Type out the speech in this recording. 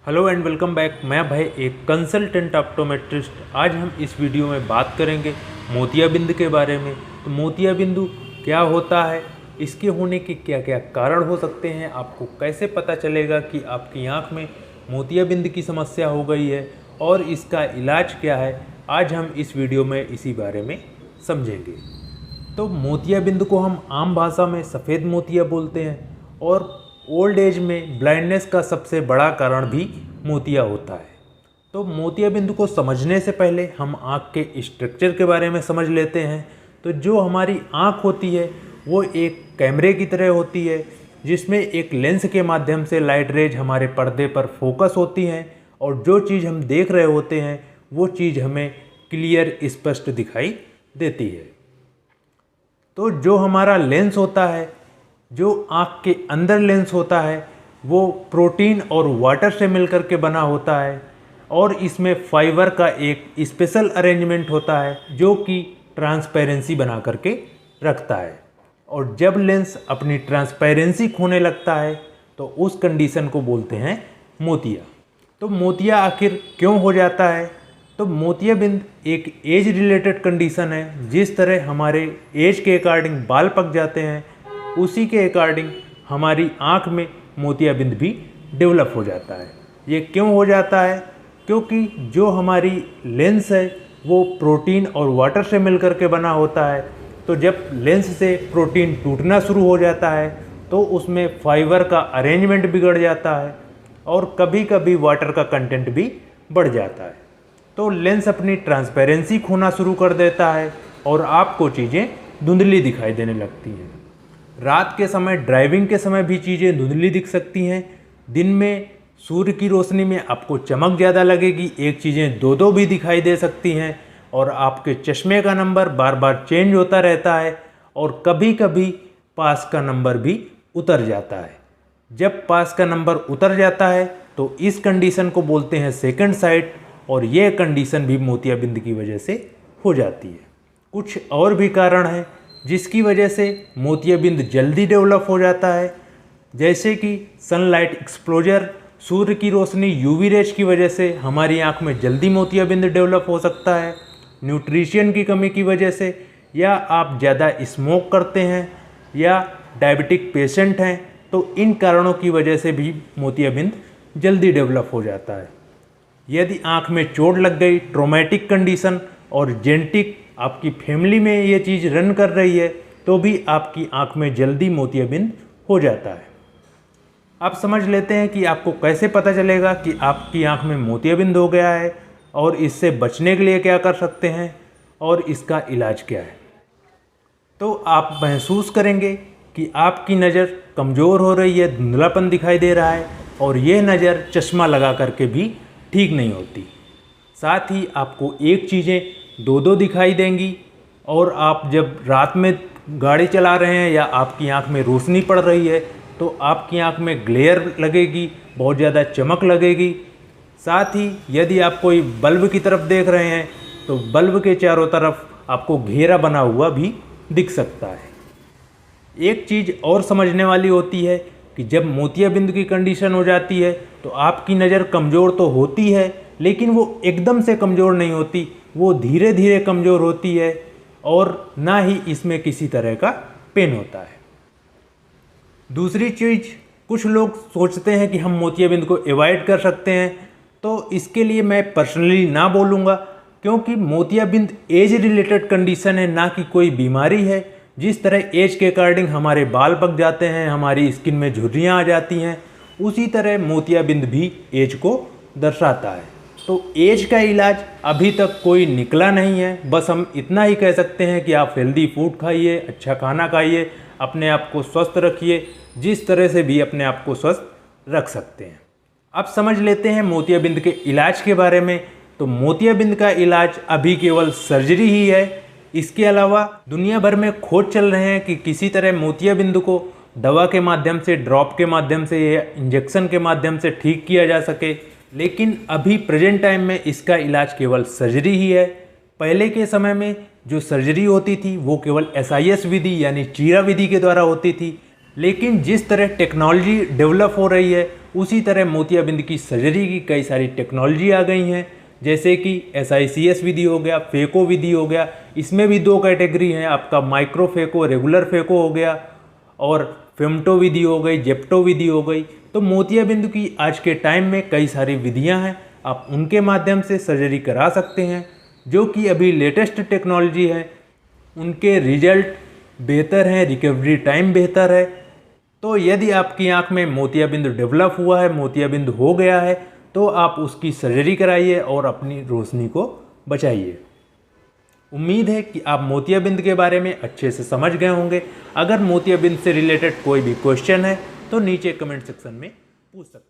Hello and welcome back. मैं भाई एक कंसल्टेंट ऑप्टोमेट्रिस्ट। आज हम इस वीडियो में बात करेंगे मोतियाबिंद के बारे में। तो मोतियाबिंदु क्या होता है, इसके होने के क्या क्या कारण हो सकते हैं, आपको कैसे पता चलेगा कि आपकी आंख में मोतियाबिंद की समस्या हो गई है और इसका इलाज क्या है, आज हम इस वीडियो में इसी बारे में समझेंगे। तो मोतियाबिंद को हम आम भाषा में सफ़ेद मोतिया बोलते हैं और ओल्ड एज में ब्लाइंडनेस का सबसे बड़ा कारण भी मोतिया होता है। तो मोतियाबिंद को समझने से पहले हम आँख के स्ट्रक्चर के बारे में समझ लेते हैं। तो जो हमारी आँख होती है वो एक कैमरे की तरह होती है, जिसमें एक लेंस के माध्यम से लाइट रेज हमारे पर्दे पर फोकस होती हैं और जो चीज़ हम देख रहे होते हैं वो चीज़ हमें क्लियर स्पष्ट दिखाई देती है। तो जो हमारा लेंस होता है, जो आँख के अंदर लेंस होता है, वो प्रोटीन और वाटर से मिलकर के बना होता है और इसमें फाइबर का एक स्पेशल अरेंजमेंट होता है जो कि ट्रांसपेरेंसी बना करके रखता है। और जब लेंस अपनी ट्रांसपेरेंसी खोने लगता है तो उस कंडीशन को बोलते हैं मोतिया। तो मोतिया आखिर क्यों हो जाता है? तो मोतियाबिंद एक एज रिलेटेड कंडीशन है। जिस तरह हमारे एज के अकॉर्डिंग बाल पक जाते हैं, उसी के अकॉर्डिंग हमारी आँख में मोतियाबिंद भी डेवलप हो जाता है। ये क्यों हो जाता है? क्योंकि जो हमारी लेंस है वो प्रोटीन और वाटर से मिलकर के बना होता है। तो जब लेंस से प्रोटीन टूटना शुरू हो जाता है तो उसमें फाइबर का अरेंजमेंट बिगड़ जाता है और कभी कभी वाटर का कंटेंट भी बढ़ जाता है। तो लेंस अपनी ट्रांसपेरेंसी खोना शुरू कर देता है और आपको चीज़ें धुंधली दिखाई देने लगती हैं। रात के समय, ड्राइविंग के समय भी चीज़ें धुंधली दिख सकती हैं। दिन में सूर्य की रोशनी में आपको चमक ज़्यादा लगेगी, एक चीज़ें दो दो भी दिखाई दे सकती हैं और आपके चश्मे का नंबर बार बार चेंज होता रहता है और कभी कभी पास का नंबर भी उतर जाता है। जब पास का नंबर उतर जाता है तो इस कंडीशन को बोलते हैं सेकंड साइट और ये कंडीशन भी मोतियाबिंद की वजह से हो जाती है। कुछ और भी कारण हैं जिसकी वजह से मोतियाबिंद जल्दी डेवलप हो जाता है, जैसे कि सनलाइट एक्सपोजर, सूर्य की रोशनी, यूवी रेज की वजह से हमारी आंख में जल्दी मोतियाबिंद डेवलप हो सकता है। न्यूट्रिशन की कमी की वजह से, या आप ज़्यादा स्मोक करते हैं या डायबिटिक पेशेंट हैं, तो इन कारणों की वजह से भी मोतियाबिंद जल्दी डेवलप हो जाता है। यदि आँख में चोट लग गई, ट्रोमेटिक कंडीशन और जेनेटिक आपकी फैमिली में ये चीज़ रन कर रही है, तो भी आपकी आंख में जल्दी मोतियाबिंद हो जाता है। आप समझ लेते हैं कि आपको कैसे पता चलेगा कि आपकी आंख में मोतियाबिंद हो गया है और इससे बचने के लिए क्या कर सकते हैं और इसका इलाज क्या है। तो आप महसूस करेंगे कि आपकी नज़र कमज़ोर हो रही है, धुंधलापन दिखाई दे रहा है और ये नज़र चश्मा लगा करके भी ठीक नहीं होती। साथ ही आपको एक चीज़ें दो दो दिखाई देंगी और आप जब रात में गाड़ी चला रहे हैं या आपकी आंख में रोशनी पड़ रही है तो आपकी आंख में ग्लेयर लगेगी, बहुत ज़्यादा चमक लगेगी। साथ ही यदि आप कोई बल्ब की तरफ देख रहे हैं तो बल्ब के चारों तरफ आपको घेरा बना हुआ भी दिख सकता है। एक चीज़ और समझने वाली होती है कि जब मोतियाबिंद की कंडीशन हो जाती है तो आपकी नज़र कमज़ोर तो होती है, लेकिन वो एकदम से कमज़ोर नहीं होती, वो धीरे धीरे कमज़ोर होती है और ना ही इसमें किसी तरह का पेन होता है। दूसरी चीज़, कुछ लोग सोचते हैं कि हम मोतियाबिंद को अवॉइड कर सकते हैं, तो इसके लिए मैं पर्सनली ना बोलूँगा, क्योंकि मोतियाबिंद एज रिलेटेड कंडीशन है, ना कि कोई बीमारी है। जिस तरह एज के अकॉर्डिंग हमारे बाल पक जाते हैं, हमारी स्किन में झुर्रियाँ आ जाती हैं, उसी तरह मोतियाबिंद भी एज को दर्शाता है। तो एज का इलाज अभी तक कोई निकला नहीं है। बस हम इतना ही कह सकते हैं कि आप हेल्दी फूड खाइए, अच्छा खाना खाइए, अपने आप को स्वस्थ रखिए, जिस तरह से भी अपने आप को स्वस्थ रख सकते हैं। अब समझ लेते हैं मोतियाबिंद के इलाज के बारे में। तो मोतियाबिंद का इलाज अभी केवल सर्जरी ही है। इसके अलावा दुनिया भर में खोज चल रहे हैं कि किसी तरह मोतियाबिंद को दवा के माध्यम से, ड्रॉप के माध्यम से या इंजेक्शन के माध्यम से ठीक किया जा सके, लेकिन अभी प्रेजेंट टाइम में इसका इलाज केवल सर्जरी ही है। पहले के समय में जो सर्जरी होती थी वो केवल SIS विधि यानी चीरा विधि के द्वारा होती थी, लेकिन जिस तरह टेक्नोलॉजी डेवलप हो रही है उसी तरह मोतियाबिंद की सर्जरी की कई सारी टेक्नोलॉजी आ गई हैं, जैसे कि SICS विधि हो गया, फेको विधि हो गया। इसमें भी 2 कैटेगरी हैं, आपका माइक्रो फेको, रेगुलर फेको हो गया, और फेमटो विधि हो गई, जेप्टो विधि हो गई। तो मोतियाबिंद की आज के टाइम में कई सारी विधियां हैं, आप उनके माध्यम से सर्जरी करा सकते हैं, जो कि अभी लेटेस्ट टेक्नोलॉजी है। उनके रिजल्ट बेहतर हैं, रिकवरी टाइम बेहतर है। तो यदि आपकी आंख में मोतियाबिंद डेवलप हुआ है, मोतियाबिंद हो गया है, तो आप उसकी सर्जरी कराइए और अपनी रोशनी को बचाइए। उम्मीद है कि आप मोतियाबिंद के बारे में अच्छे से समझ गए होंगे। अगर मोतियाबिंद से रिलेटेड कोई भी क्वेश्चन है तो नीचे कमेंट सेक्शन में पूछ सकते हैं।